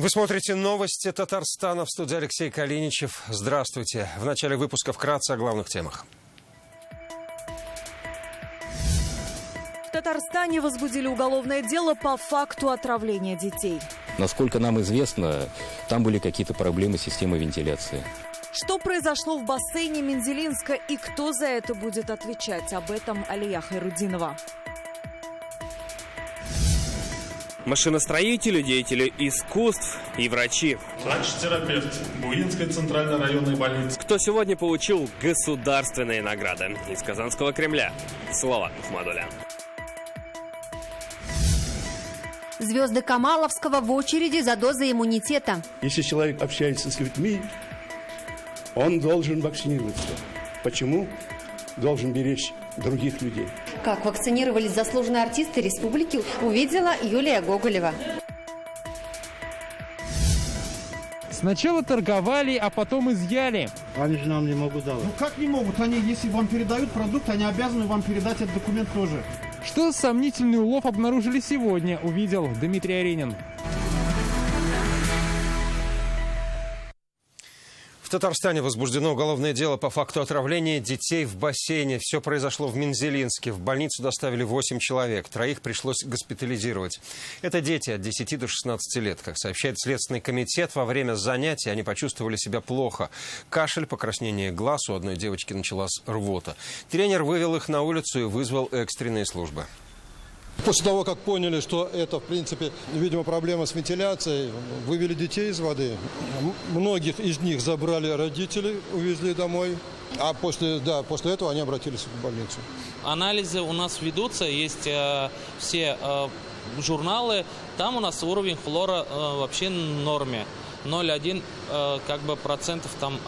Вы смотрите новости Татарстана, в студии Алексей Калиничев. Здравствуйте. В начале выпуска вкратце о главных темах. В Татарстане возбудили уголовное дело по факту отравления детей. Насколько нам известно, там были какие-то проблемы с системой вентиляции. Что произошло в бассейне Мензелинска и кто за это будет отвечать? Об этом Алия Хайрудинова. Машиностроители, деятели искусств и врачи. Врач-терапевт Буинской центральной районной больницы. Кто сегодня получил государственные награды из Казанского Кремля? Слово Ахмадуля. Звезды Камаловского в очереди за дозой иммунитета. Если человек общается с людьми, он должен вакцинироваться. Почему? Должен беречь других людей. Как вакцинировались заслуженные артисты республики, увидела Юлия Гоголева. Сначала торговали, а потом изъяли. Они же нам не могут давать. Ну как не могут? Они, если вам передают продукт, они обязаны вам передать этот документ тоже. Что сомнительный улов обнаружили сегодня, увидел Дмитрий Аренин. В Татарстане возбуждено уголовное дело по факту отравления детей в бассейне. Все произошло в Мензелинске. В больницу доставили 8 человек. 3 пришлось госпитализировать. Это дети от 10 до 16 лет. Как сообщает Следственный комитет, во время занятий они почувствовали себя плохо. Кашель, покраснение глаз, у одной девочки началась рвота. Тренер вывел их на улицу и вызвал экстренные службы. После того, как поняли, что это, в принципе, видимо, проблема с вентиляцией, вывели детей из воды. Многих из них забрали родители, увезли домой. А после этого они обратились в больницу. Анализы у нас ведутся, есть все журналы. Там у нас уровень хлора вообще в норме. 0,1 процентов там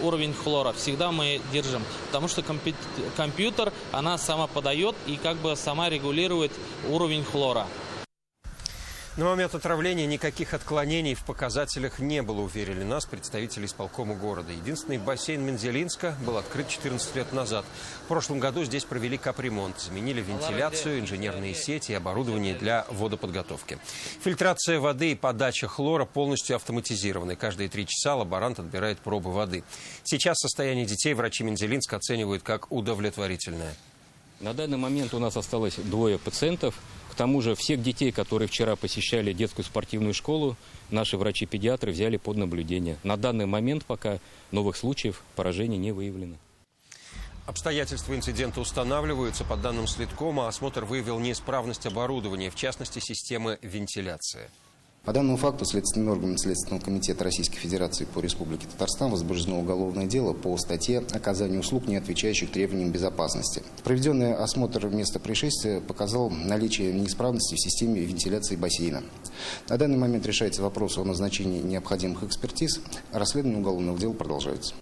уровень хлора всегда мы держим, потому что компьютер, она сама подает и сама регулирует уровень хлора. На момент отравления никаких отклонений в показателях не было, уверили нас представители исполкома города. Единственный бассейн Мензелинска был открыт 14 лет назад. В прошлом году здесь провели капремонт, заменили вентиляцию, инженерные сети и оборудование для водоподготовки. Фильтрация воды и подача хлора полностью автоматизированы. Каждые 3 часа лаборант отбирает пробы воды. Сейчас состояние детей врачи Мензелинска оценивают как удовлетворительное. На данный момент у нас осталось 2 пациентов. К тому же всех детей, которые вчера посещали детскую спортивную школу, наши врачи-педиатры взяли под наблюдение. На данный момент пока новых случаев поражений не выявлено. Обстоятельства инцидента устанавливаются. По данным Следкома, осмотр выявил неисправность оборудования, в частности, системы вентиляции. По данному факту следственным органом Следственного комитета Российской Федерации по Республике Татарстан возбуждено уголовное дело по статье «Оказание услуг, не отвечающих требованиям безопасности». Проведенный осмотр места происшествия показал наличие неисправности в системе вентиляции бассейна. На данный момент решается вопрос о назначении необходимых экспертиз. Расследование уголовного дела продолжается.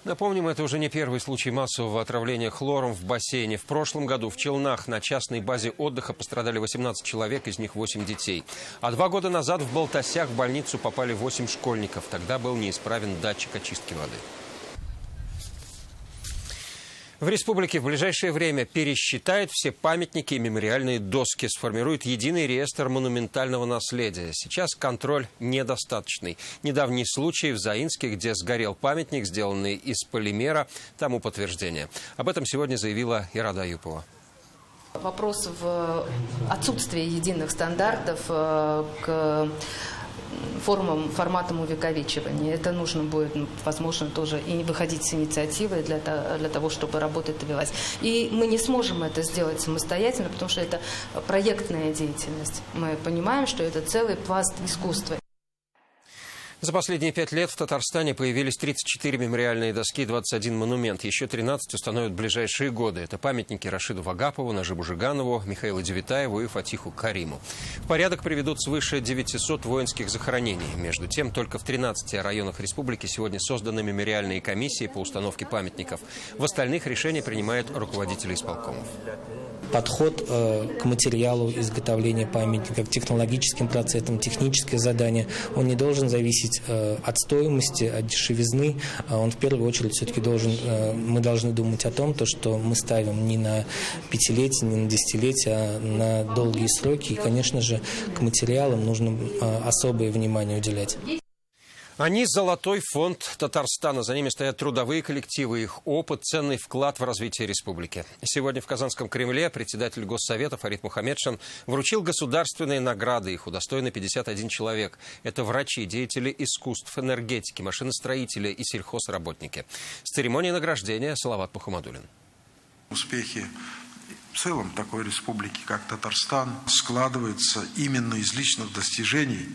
Напомним, это уже не первый случай массового отравления хлором в бассейне. В прошлом году в Челнах на частной базе отдыха пострадали 18 человек, из них 8 детей. А 2 года назад в Балтасях в больницу попали 8 школьников. Тогда был неисправен датчик очистки воды. В республике в ближайшее время пересчитают все памятники и мемориальные доски, сформируют единый реестр монументального наследия. Сейчас контроль недостаточный. Недавний случай в Заинске, где сгорел памятник, сделанный из полимера, тому подтверждение. Об этом сегодня заявила Ирада Аюпова. Вопрос в отсутствии единых стандартов к форматам увековечивания. Это нужно будет, возможно, тоже и выходить с инициативой для того, чтобы работать добивать. И мы не сможем это сделать самостоятельно, потому что это проектная деятельность. Мы понимаем, что это целый пласт искусства. За последние 5 лет в Татарстане появились 34 мемориальные доски и 21 монумент. Еще 13 установят в ближайшие годы. Это памятники Рашиду Вагапову, Нажибу Жиганову, Михаилу Девитаеву и Фатиху Кариму. В порядок приведут свыше 900 воинских захоронений. Между тем, только в 13 районах республики сегодня созданы мемориальные комиссии по установке памятников. В остальных решения принимают руководители исполкомов. Подход к материалу изготовления памятника, к технологическим процессам, техническое задание, он не должен зависеть исходить от стоимости, от дешевизны, он в первую очередь все-таки мы должны думать о том, что мы ставим не на пятилетие, не на десятилетие, а на долгие сроки. И, конечно же, к материалам нужно особое внимание уделять. Они – золотой фонд Татарстана. За ними стоят трудовые коллективы, их опыт, ценный вклад в развитие республики. Сегодня в Казанском Кремле председатель Госсовета Фарид Мухаммедшин вручил государственные награды. Их удостоены 51 человек. Это врачи, деятели искусств, энергетики, машиностроители и сельхозработники. С церемонией награждения Салават Мухаммадуллин. Успехи в целом такой республики, как Татарстан, складываются именно из личных достижений,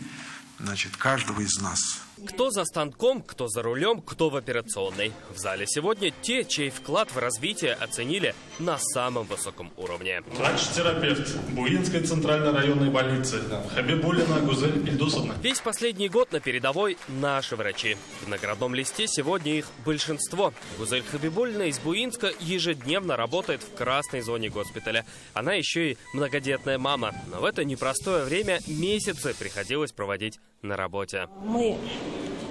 каждого из нас. Кто за станком, кто за рулем, кто в операционной. В зале сегодня те, чей вклад в развитие оценили на самом высоком уровне. Врач-терапевт Буинской центральной районной больницы Хабибуллина Гузель Ильдусовна. Весь последний год на передовой наши врачи. В наградном листе сегодня их большинство. Гузель Хабибуллина из Буинска ежедневно работает в красной зоне госпиталя. Она еще и многодетная мама. Но в это непростое время месяцы приходилось проводить на работе. Мы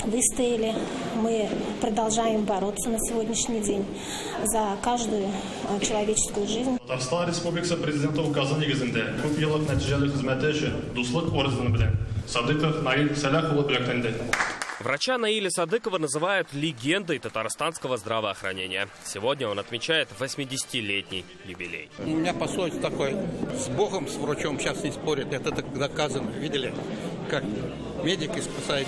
выстояли, мы продолжаем бороться на сегодняшний день за каждую человеческую жизнь. Татарстан Республикасы президенті указы негізінде көп елдік нәтижелі қызметі үшін дуслық ордені білен Садыков Наиль Саляхұлы білектенді. Врача Наиля Садыкова называют легендой татарстанского здравоохранения. Сегодня он отмечает 80-летний юбилей. У меня пословица такой: с Богом, с врачом сейчас не спорят. Это доказано. Видели, как медики спасают.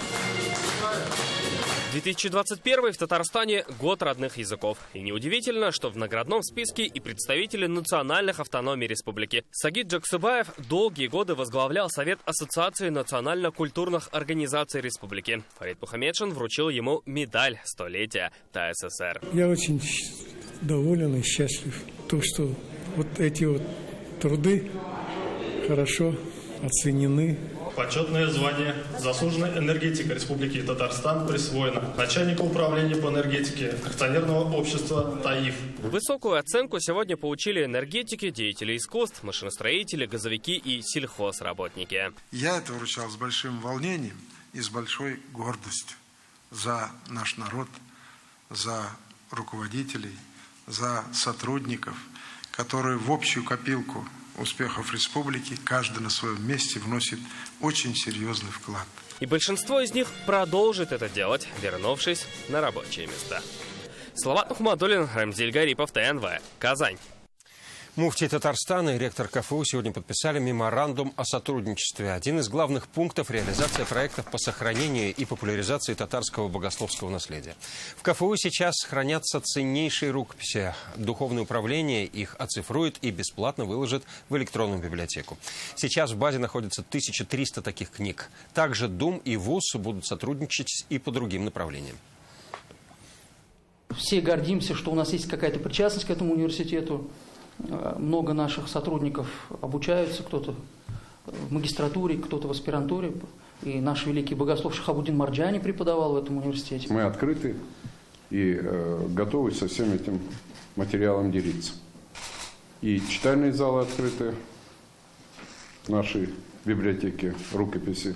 2021 в Татарстане год родных языков. И неудивительно, что в наградном списке и представители национальных автономий республики. Сагид Джаксыбаев долгие годы возглавлял Совет Ассоциации национально-культурных организаций республики. Фарид Мухаммедшин вручил ему медаль столетия ТССР. Я очень доволен и счастлив, что вот эти труды хорошо оценены. Почетное звание «Заслуженный энергетик Республики Татарстан» присвоено начальнику управления по энергетике акционерного общества «ТАИФ». Высокую оценку сегодня получили энергетики, деятели искусств, машиностроители, газовики и сельхозработники. Я это вручал с большим волнением и с большой гордостью за наш народ, за руководителей, за сотрудников, которые в общую копилку успехов республики каждый на своем месте вносит очень серьезный вклад. И большинство из них продолжит это делать, вернувшись на рабочие места. Салават Мухаммадуллин, Рамзиль Гарипов, ТНВ, Казань. Муфтий Татарстана и ректор КФУ сегодня подписали меморандум о сотрудничестве. Один из главных пунктов – реализация проектов по сохранению и популяризации татарского богословского наследия. В КФУ сейчас хранятся ценнейшие рукописи. Духовное управление их оцифрует и бесплатно выложит в электронную библиотеку. Сейчас в базе находится 1300 таких книг. Также ДУМ и ВУЗ будут сотрудничать и по другим направлениям. Все гордимся, что у нас есть какая-то причастность к этому университету. Много наших сотрудников обучаются, кто-то в магистратуре, кто-то в аспирантуре. И наш великий богослов Шахабуддин Марджани преподавал в этом университете. Мы открыты и готовы со всем этим материалом делиться. И читальные залы открыты, нашей библиотеки, рукописи.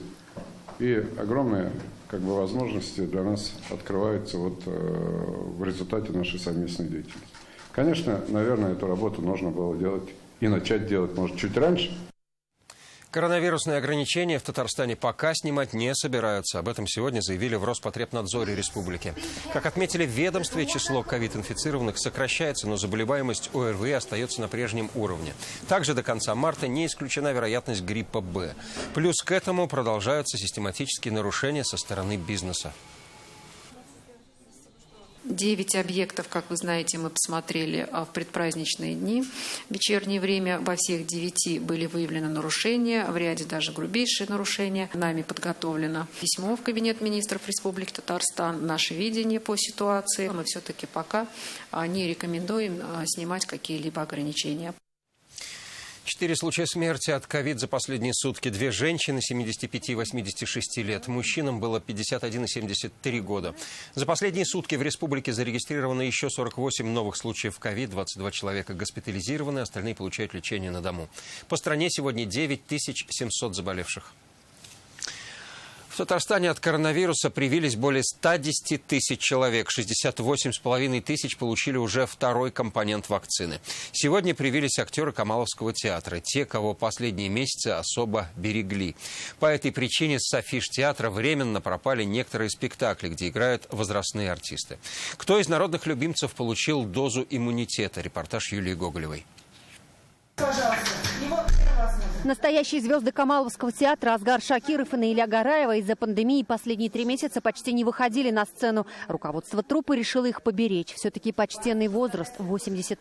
И огромные возможности для нас открываются в результате нашей совместной деятельности. Конечно, наверное, эту работу нужно было делать и начать делать, может, чуть раньше. Коронавирусные ограничения в Татарстане пока снимать не собираются. Об этом сегодня заявили в Роспотребнадзоре республики. Как отметили в ведомстве, число ковид-инфицированных сокращается, но заболеваемость ОРВИ остается на прежнем уровне. Также до конца марта не исключена вероятность гриппа Б. Плюс к этому продолжаются систематические нарушения со стороны бизнеса. 9 объектов, как вы знаете, мы посмотрели в предпраздничные дни. В вечернее время во всех 9 были выявлены нарушения, в ряде даже грубейшие нарушения. Нами подготовлено письмо в Кабинет министров Республики Татарстан, наше видение по ситуации. Мы все-таки пока не рекомендуем снимать какие-либо ограничения. 4 случая смерти от ковид за последние сутки. 2 женщины 75 и 86 лет. Мужчинам было 51 и 73 года. За последние сутки в республике зарегистрировано еще 48 новых случаев ковид. 22 человека госпитализированы, остальные получают лечение на дому. По стране сегодня 9700 заболевших. В Татарстане от коронавируса привились более 110 тысяч человек. 68,5 тысяч получили уже второй компонент вакцины. Сегодня привились актеры Камаловского театра, те, кого последние месяцы особо берегли. По этой причине с афиш театра временно пропали некоторые спектакли, где играют возрастные артисты. Кто из народных любимцев получил дозу иммунитета? Репортаж Юлии Гоголевой. Настоящие звезды Камаловского театра Асгар Шакиров и Наиля Гараева из-за пандемии последние 3 месяца почти не выходили на сцену. Руководство труппы решило их поберечь. Все-таки почтенный возраст – 80+.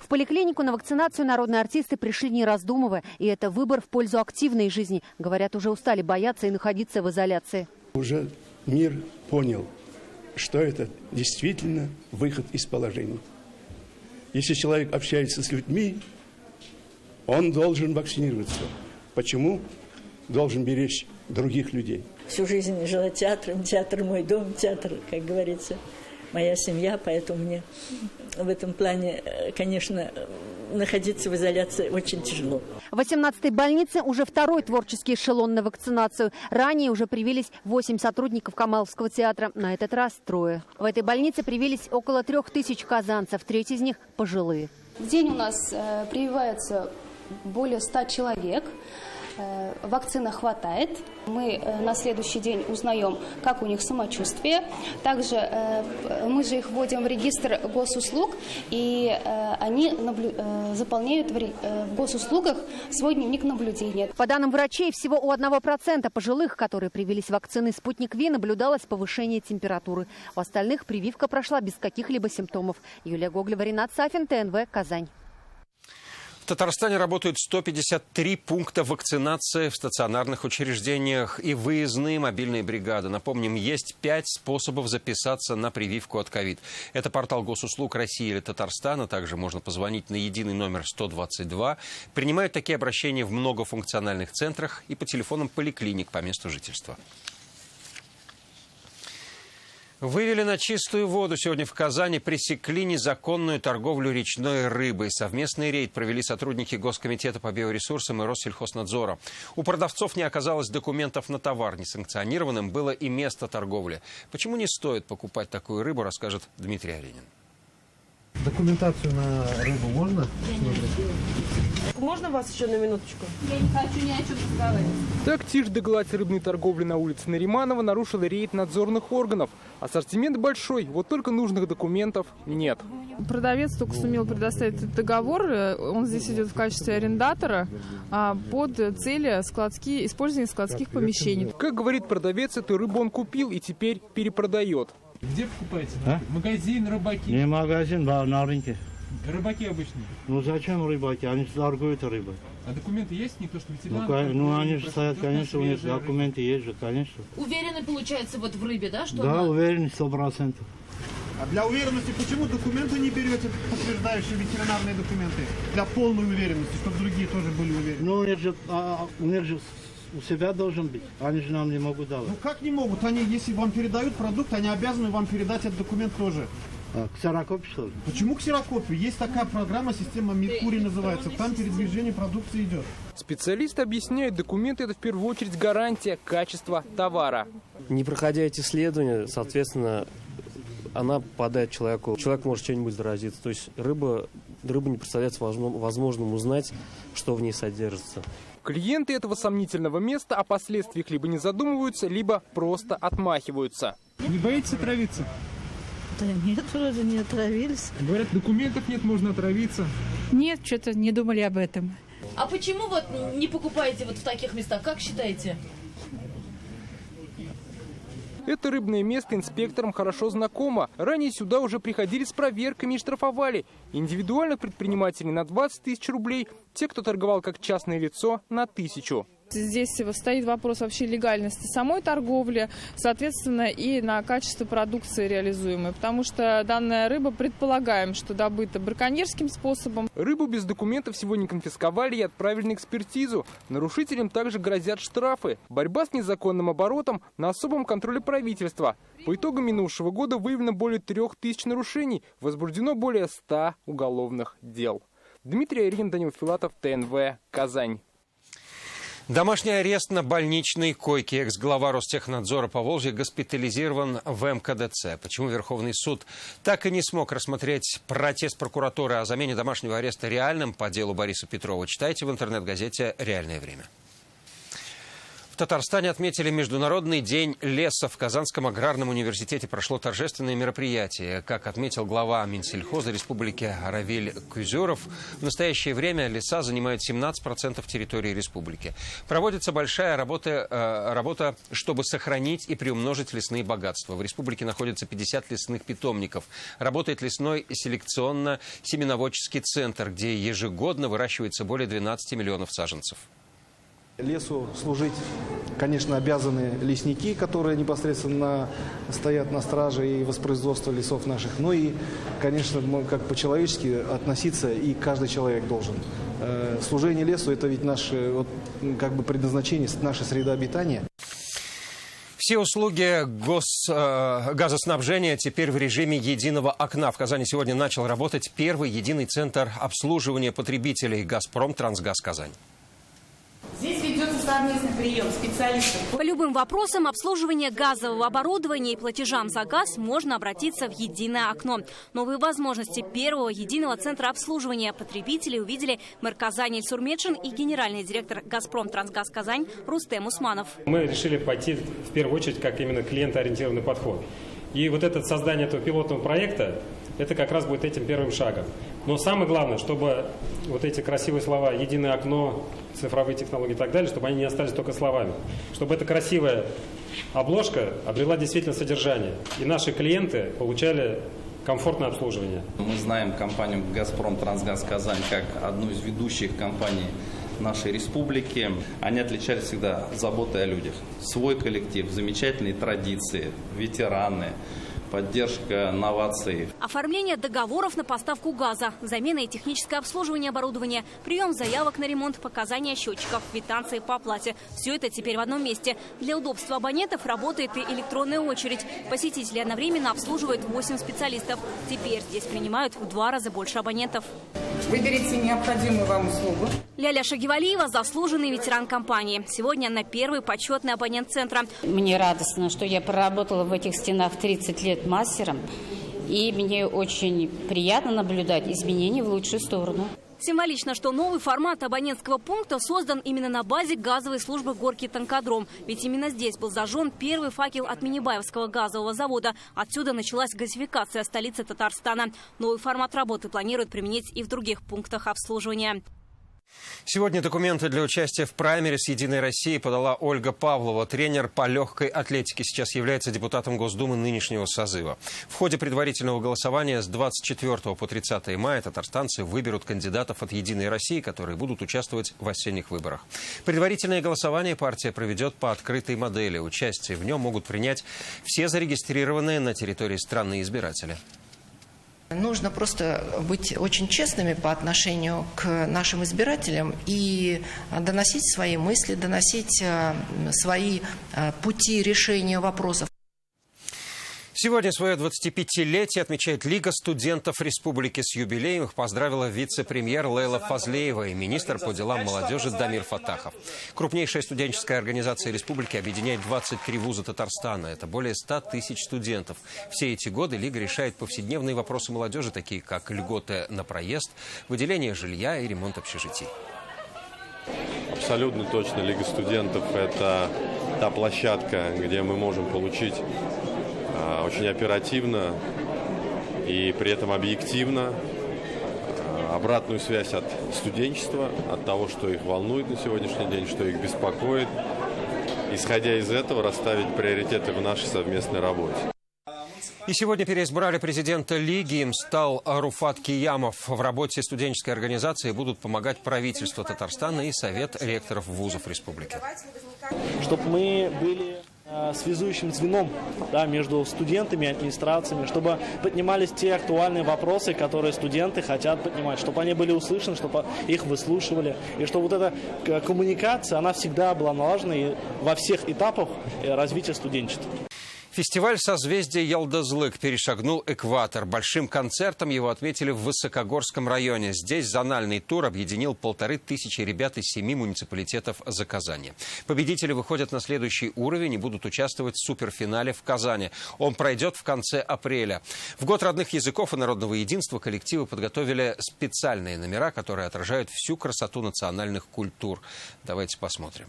В поликлинику на вакцинацию народные артисты пришли не раздумывая. И это выбор в пользу активной жизни. Говорят, уже устали бояться и находиться в изоляции. Уже мир понял, что это действительно выход из положения. Если человек общается с людьми, он должен вакцинироваться. Почему? Должен беречь других людей. Всю жизнь жила театром, театр мой дом, театр, как говорится, моя семья, поэтому мне в этом плане, конечно, находиться в изоляции очень тяжело. В 18-й больнице уже второй творческий эшелон на вакцинацию. Ранее уже привились 8 сотрудников Камаловского театра, на этот раз 3. В этой больнице привились около 3000 казанцев, треть из них пожилые. В день у нас прививается более 100 человек. Вакцины хватает. Мы на следующий день узнаем, как у них самочувствие. Также мы же их вводим в регистр госуслуг, и они заполняют в госуслугах свой дневник наблюдения. По данным врачей, всего у 1% пожилых, которые привились вакциной «Спутник Ви», наблюдалось повышение температуры. У остальных прививка прошла без каких-либо симптомов. Юлия Гоголева, Ринат Сафин, ТНВ, Казань. В Татарстане работают 153 пункта вакцинации в стационарных учреждениях и выездные мобильные бригады. Напомним, есть 5 способов записаться на прививку от ковид. Это портал госуслуг России или Татарстана. Также можно позвонить на единый номер 122. Принимают такие обращения в многофункциональных центрах и по телефонам поликлиник по месту жительства. Вывели на чистую воду. Сегодня в Казани пресекли незаконную торговлю речной рыбой. Совместный рейд провели сотрудники Госкомитета по биоресурсам и Россельхознадзора. У продавцов не оказалось документов на товар. Несанкционированным было и место торговли. Почему не стоит покупать такую рыбу, расскажет Дмитрий Аренин. Документацию на рыбу можно? Можно вас еще на минуточку? Я не хочу ни о чем разговаривать. Так тишь да гладь рыбной торговли на улице Нариманова нарушил рейд надзорных органов. Ассортимент большой, вот только нужных документов нет. Продавец только сумел предоставить этот договор. Он здесь идет в качестве арендатора под цели использования складских помещений. Как говорит продавец, эту рыбу он купил и теперь перепродает. Где покупаете? Магазин, рыбаки? Не магазин, на рынке. Рыбаки обычные? Ну зачем рыбаки? Они же торгуют рыбой. А документы есть? Никто что ветеринар? Ну они же стоят, конечно, у них документы есть же, конечно. Уверены, получается, вот в рыбе, да? Что да, уверен, 100%. А для уверенности почему документы не берете, подтверждающие ветеринарные документы? Для полной уверенности, чтобы другие тоже были уверены. Ну у них же у себя должен быть. Они же нам не могут давать. Ну как не могут? Они, если вам передают продукт, они обязаны вам передать этот документ тоже. Ксерокопию, что ли? Почему ксерокопию? Есть такая программа, система Меркурий называется. Там передвижение продукции идет. Специалисты объясняют, документы – это в первую очередь гарантия качества товара. Не проходя эти исследования, соответственно, она попадает человеку. Человек может что-нибудь заразиться. То есть рыба не представляется возможным узнать, что в ней содержится. Клиенты этого сомнительного места о последствиях либо не задумываются, либо просто отмахиваются. Не боитесь отравиться? Да нет, вроде не отравились. Говорят, документов нет, можно отравиться. Нет, что-то не думали об этом. А почему вот не покупаете вот в таких местах? Как считаете? Это рыбное место инспекторам хорошо знакомо. Ранее сюда уже приходили с проверками и штрафовали. Индивидуальных предпринимателей на 20 тысяч рублей, те, кто торговал как частное лицо, на 1000. Здесь стоит вопрос вообще легальности самой торговли, соответственно, и на качество продукции реализуемой. Потому что данная рыба, предполагаем, что добыта браконьерским способом. Рыбу без документов сегодня конфисковали и отправили на экспертизу. Нарушителям также грозят штрафы. Борьба с незаконным оборотом на особом контроле правительства. По итогам минувшего года выявлено более 3000 нарушений. Возбуждено более 100 уголовных дел. Дмитрий Аренин, Данил Филатов, ТНВ, Казань. Домашний арест на больничной койке. Экс-глава Ростехнадзора Поволжья госпитализирован в МКДЦ. Почему Верховный суд так и не смог рассмотреть протест прокуратуры о замене домашнего ареста реальным по делу Бориса Петрова, читайте в интернет-газете «Реальное время». В Татарстане отметили Международный день леса. В Казанском аграрном университете прошло торжественное мероприятие. Как отметил глава Минсельхоза Республики Равиль Кузеров, в настоящее время леса занимают 17% территории республики. Проводится большая работа, чтобы сохранить и приумножить лесные богатства. В республике находится 50 лесных питомников. Работает лесной селекционно-семеноводческий центр, где ежегодно выращивается более 12 миллионов саженцев. Лесу служить, конечно, обязаны лесники, которые непосредственно стоят на страже и воспроизводстве лесов наших. Ну и, конечно, как по-человечески относиться и каждый человек должен. Служение лесу – это ведь наше предназначение, наша среда обитания. Все услуги газоснабжения теперь в режиме единого окна. В Казани сегодня начал работать первый единый центр обслуживания потребителей «Газпром Трансгаз Казань». Здесь ведется совместный прием специалистов. По любым вопросам обслуживания газового оборудования и платежам за газ можно обратиться в единое окно. Новые возможности первого единого центра обслуживания потребителей увидели мэр Казани Ильсур Медшин и генеральный директор «Газпром Трансгаз Казань» Рустем Усманов. Мы решили пойти в первую очередь как именно клиентоориентированный подход. И вот это создание этого пилотного проекта, это как раз будет этим первым шагом. Но самое главное, чтобы вот эти красивые слова «единое окно», цифровые технологии и так далее, чтобы они не остались только словами. Чтобы эта красивая обложка обрела действительно содержание. И наши клиенты получали комфортное обслуживание. Мы знаем компанию «Газпром Трансгаз Казань» как одну из ведущих компаний нашей республики. Они отличались всегда заботой о людях. Свой коллектив, замечательные традиции, ветераны, поддержка новаций. Оформление договоров на поставку газа, замена и техническое обслуживание оборудования, прием заявок на ремонт, показания счетчиков, квитанции по оплате. Все это теперь в одном месте. Для удобства абонентов работает и электронная очередь. Посетители одновременно обслуживают 8 специалистов. Теперь здесь принимают в 2 раза больше абонентов. Выберите необходимую вам услугу. Ляля Шагивалиева – заслуженный ветеран компании. Сегодня она первый почетный абонент центра. Мне радостно, что я проработала в этих стенах 30 лет мастером. И мне очень приятно наблюдать изменения в лучшую сторону. Символично, что новый формат абонентского пункта создан именно на базе газовой службы горки «Танкодром». Ведь именно здесь был зажжен первый факел от Миннебаевского газового завода. Отсюда началась газификация столицы Татарстана. Новый формат работы планируют применить и в других пунктах обслуживания. Сегодня документы для участия в праймерис «Единой России» подала Ольга Павлова. Тренер по легкой атлетике, сейчас является депутатом Госдумы нынешнего созыва. В ходе предварительного голосования с 24 по 30 мая татарстанцы выберут кандидатов от «Единой России», которые будут участвовать в осенних выборах. Предварительное голосование партия проведет по открытой модели. Участие в нем могут принять все зарегистрированные на территории страны избиратели. Нужно просто быть очень честными по отношению к нашим избирателям и доносить свои мысли, доносить свои пути решения вопросов. Сегодня свое 25-летие отмечает Лига студентов республики. С юбилеем их поздравила вице-премьер Лейла Фазлеева и министр по делам молодежи Дамир Фатахов. Крупнейшая студенческая организация республики объединяет 23 вуза Татарстана. Это более 100 тысяч студентов. Все эти годы Лига решает повседневные вопросы молодежи, такие как льготы на проезд, выделение жилья и ремонт общежитий. Абсолютно точно Лига студентов – это та площадка, где мы можем получить очень оперативно и при этом объективно обратную связь от студенчества, от того, что их волнует на сегодняшний день, что их беспокоит. Исходя из этого, расставить приоритеты в нашей совместной работе. И сегодня переизбрали президента Лиги. Им стал Руфат Киямов. В работе студенческой организации будут помогать правительство Татарстана и Совет ректоров вузов республики. Чтобы мы были связующим звеном, да, между студентами и администрациями, чтобы поднимались те актуальные вопросы, которые студенты хотят поднимать, чтобы они были услышаны, чтобы их выслушивали, и чтобы вот эта коммуникация, она всегда была налажена и во всех этапах развития студенчества. Фестиваль «Созвездие Йылдызлык» перешагнул экватор. Большим концертом его отметили в Высокогорском районе. Здесь зональный тур объединил 1500 ребят из 7 муниципалитетов Заказания. Победители выходят на следующий уровень и будут участвовать в суперфинале в Казани. Он пройдет в конце апреля. В год родных языков и народного единства коллективы подготовили специальные номера, которые отражают всю красоту национальных культур. Давайте посмотрим.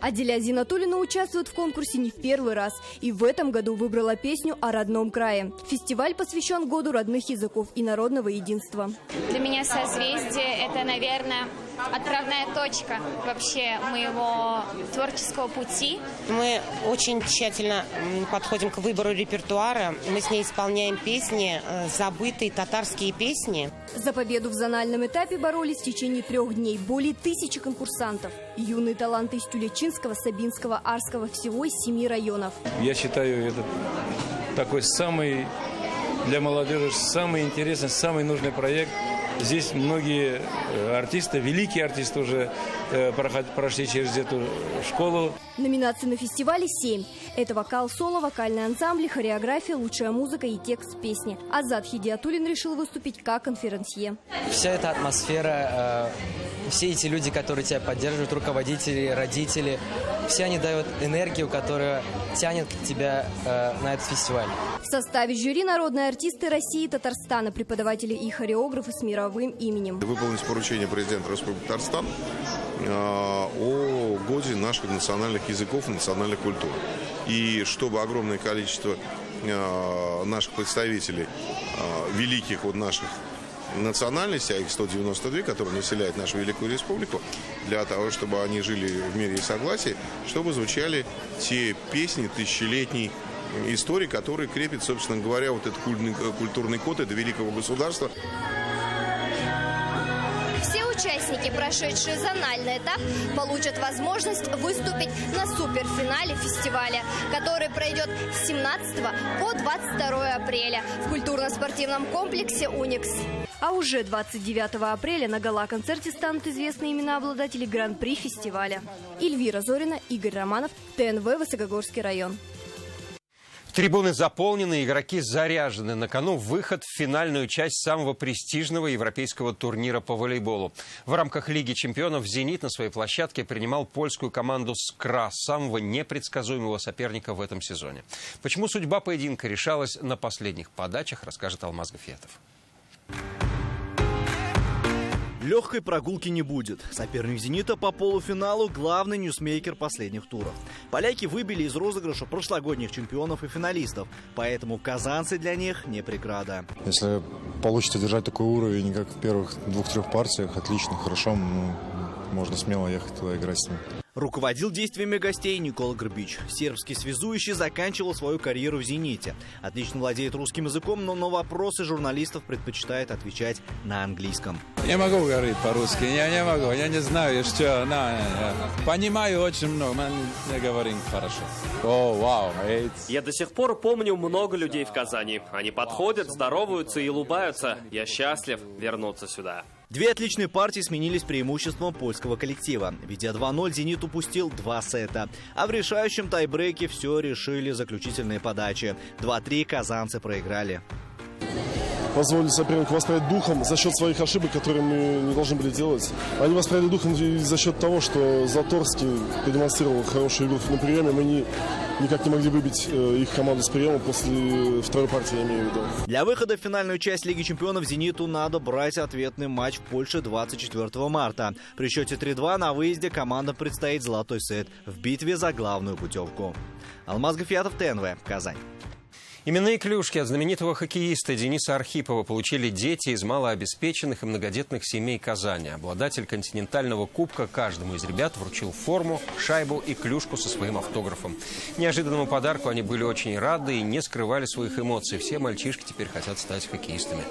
Аделя Зинатуллина участвует в конкурсе не в первый раз и в этом году выбрала песню о родном крае. Фестиваль посвящен году родных языков и народного единства. Для меня «Созвездие» — это, наверное, отправная точка вообще моего творческого пути. Мы очень тщательно подходим к выбору репертуара. Мы с ней исполняем песни, забытые татарские песни. За победу в зональном этапе боролись в течение 3 дней более 1000 конкурсантов. Юные таланты из Тюлечинского, Сабинского, Арского, всего из 7 районов. Я считаю, это такой самый для молодежи самый интересный, самый нужный проект. Здесь многие артисты, великие артисты уже прошли через эту школу. Номинаций на фестивале 7. Это вокал, соло, вокальный ансамбль, хореография, лучшая музыка и текст песни. Азат Хидиатуллин решил выступить как конферансье. Вся эта атмосфера, все эти люди, которые тебя поддерживают, руководители, родители, все они дают энергию, которая тянет тебя на этот фестиваль. В составе жюри народные артисты России и Татарстана, преподаватели и хореографы с мировым именем. Выполнить поручение президента Республики Татарстан о годе наших национальных языков и национальных культур. И чтобы огромное количество наших представителей, великих наших национальностей, а их 192, которые населяют нашу великую республику, для того, чтобы они жили в мире и согласии, чтобы звучали те песни тысячелетней истории, которые крепят, собственно говоря, вот этот культурный код этого великого государства. Все участники, прошедшие зональный этап, получат возможность выступить на суперфинале фестиваля, который пройдет с 17 по 22 апреля в культурно-спортивном комплексе «Уникс». А уже 29 апреля на гала-концерте станут известны имена обладателей гран-при фестиваля. Эльвира Зорина, Игорь Романов, ТНВ, Высокогорский район. Трибуны заполнены, игроки заряжены. На кону выход в финальную часть самого престижного европейского турнира по волейболу. В рамках Лиги чемпионов «Зенит» на своей площадке принимал польскую команду «Скра», самого непредсказуемого соперника в этом сезоне. Почему судьба поединка решалась на последних подачах, расскажет Алмаз Гафиятов. Легкой прогулки не будет. Соперник «Зенита» по полуфиналу – главный ньюсмейкер последних туров. Поляки выбили из розыгрыша прошлогодних чемпионов и финалистов, поэтому казанцы для них не преграда. Если получится держать такой уровень, как в первых 2-3 партиях, отлично, хорошо, можно смело ехать туда играть с ним. Руководил действиями гостей Никола Грбич. Сербский связующий заканчивал свою карьеру в «Зените». Отлично владеет русским языком, но на вопросы журналистов предпочитает отвечать на английском. Не могу говорить по-русски, я не могу, я не знаю, что... Понимаю очень много, но не говорим хорошо. О, вау, Я до сих пор помню много людей в Казани. Они подходят, здороваются и улыбаются. Я счастлив вернуться сюда. 2 отличные партии сменились преимуществом польского коллектива. Ведя 2-0, «Зенит» упустил 2 сета. А в решающем тайбрейке все решили заключительные подачи. 2-3 казанцы проиграли. Позволили сопернику воспрять духом за счет своих ошибок, которые мы не должны были делать. Они воспряли духом за счет того, что Заторский продемонстрировал хорошую игру на приеме. Мы никак не могли выбить их команду с приема после второй партии, я имею в виду. Для выхода в финальную часть Лиги чемпионов «Зениту» надо брать ответный матч в Польше 24 марта. При счете 3-2 на выезде командам предстоит золотой сет в битве за главную путевку. Алмаз Гафиятов, ТНВ, Казань. Именные клюшки от знаменитого хоккеиста Дениса Архипова получили дети из малообеспеченных и многодетных семей Казани. Обладатель континентального кубка каждому из ребят вручил форму, шайбу и клюшку со своим автографом. Неожиданному подарку они были очень рады и не скрывали своих эмоций. Все мальчишки теперь хотят стать хоккеистами.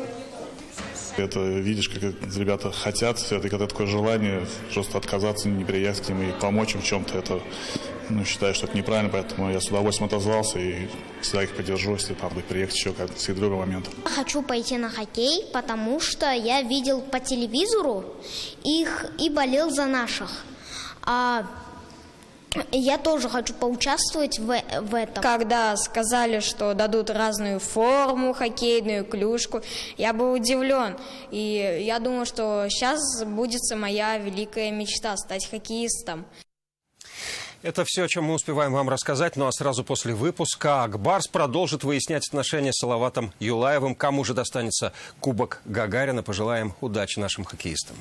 Это видишь, как ребята хотят, это когда такое желание просто отказаться, не приехать к ним и помочь им в чем-то. Это считаю, что это неправильно, поэтому я с удовольствием отозвался и всегда их поддержу, если там будет приехать еще как-то другой момент. Хочу пойти на хоккей, потому что я видел по телевизору их и болел за наших. Я тоже хочу поучаствовать в этом. Когда сказали, что дадут разную форму хоккейную, клюшку, я был удивлен. И я думаю, что сейчас сбудется моя великая мечта – стать хоккеистом. Это все, о чем мы успеваем вам рассказать. Ну а сразу после выпуска Акбарс продолжит выяснять отношения с Салаватом Юлаевым. Кому же достанется Кубок Гагарина? Пожелаем удачи нашим хоккеистам.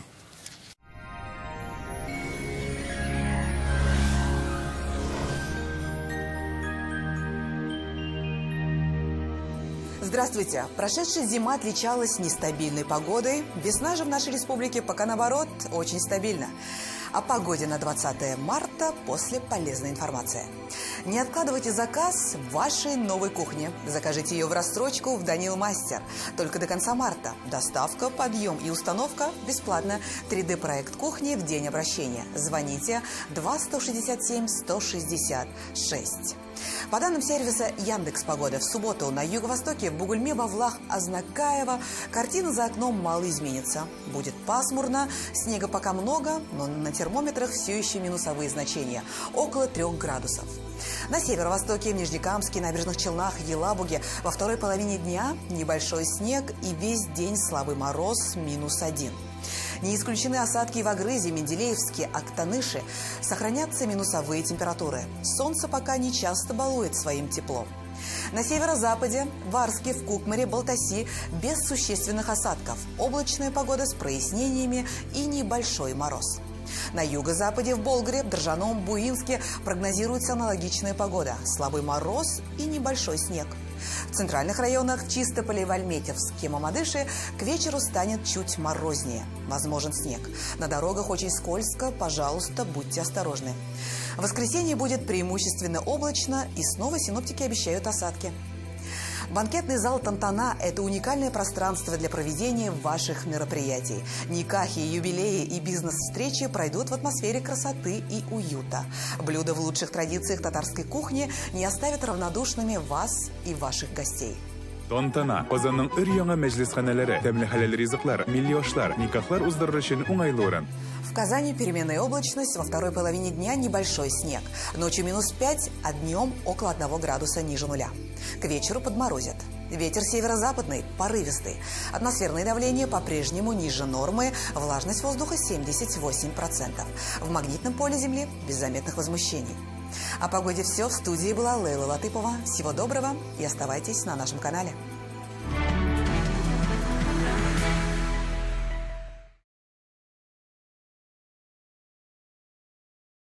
Здравствуйте! Прошедшая зима отличалась нестабильной погодой. Весна же в нашей республике пока наоборот очень стабильна. О погоде на 20 марта после полезной информации. Не откладывайте заказ в вашей новой кухне. Закажите ее в рассрочку в Данил Мастер. Только до конца марта. Доставка, подъем и установка бесплатно. 3D-проект кухни в день обращения. Звоните 2-167-166. По данным сервиса Яндекс.Погода, в субботу на юго-востоке в Бугульме, Бавлах, Азнакаево картина за окном мало изменится. Будет пасмурно, снега пока много, но на термометрах все еще минусовые значения – около 3 градусов. На северо-востоке, в Нижнекамске, Набережных Челнах, Елабуге во второй половине дня небольшой снег и весь день слабый мороз -1. Не исключены осадки в Агрызе, Менделеевске, Актаныше. Сохранятся минусовые температуры. Солнце пока не часто балует своим теплом. На северо-западе, в Арске, в Кукмаре, Балтаси без существенных осадков. Облачная погода с прояснениями и небольшой мороз. На юго-западе, в Болгаре, Држаном, Буинске прогнозируется аналогичная погода. Слабый мороз и небольшой снег. В центральных районах Чистополе, Вальметьевске, Мамадыше к вечеру станет чуть морознее. Возможен снег. На дорогах очень скользко, пожалуйста, будьте осторожны. В воскресенье будет преимущественно облачно, и снова синоптики обещают осадки. Банкетный зал «Тантана» – это уникальное пространство для проведения ваших мероприятий. Никахи, юбилеи и бизнес-встречи пройдут в атмосфере красоты и уюта. Блюда в лучших традициях татарской кухни не оставят равнодушными вас и ваших гостей. Тантана. Казанның өр-яңа мәҗлесханәләре, тәмле хәләл ризыклар, милли ашлар, никахлар уздырыр өчен уңайлы урын. В Казани переменная облачность, во второй половине дня небольшой снег. Ночью -5, а днем около 1 градуса ниже нуля. К вечеру подморозит. Ветер северо-западный, порывистый. Атмосферное давление по-прежнему ниже нормы, влажность воздуха 78%. В магнитном поле Земли без заметных возмущений. О погоде все. В студии была Лейла Латыпова. Всего доброго и оставайтесь на нашем канале.